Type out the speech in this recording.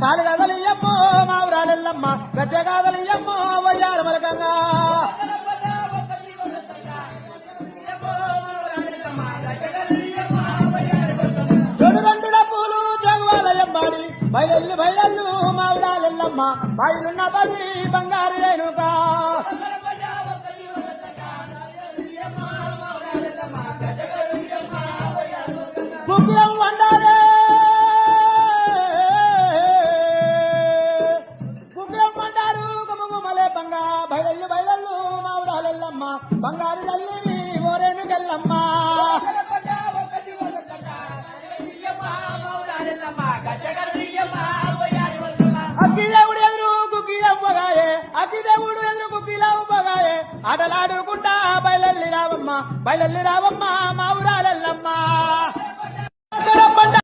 కాలుగదలియమ్మో మావురాలెల్లమ్మ గజ్జగాదలియమ్మో వయ్యాల మలకంగా జోడు రెండు డబ్బులు జోగువాలయ్యమ్మాడి బయలెల్లు మావురాలెల్లమ్మ బయలున్న బల్లి బంగారు రేణుగా గుగ్గిలం వండారే గుగ్గిలం వండారు గుమగుమలే బంగా బయలెల్లు మావురాలెల్లమ్మ బంగారు తల్లివి ఓరేనుకెళ్ళమ్మ అగ్గిదేవుడు ఎదురు గుగ్గిలవ్వగాయే అగ్గిదేవుడు ఎదురు గుగ్గిలవ్వగాయే ఆటలాడుకుంటా బయలెల్లి రావమ్మ మావురా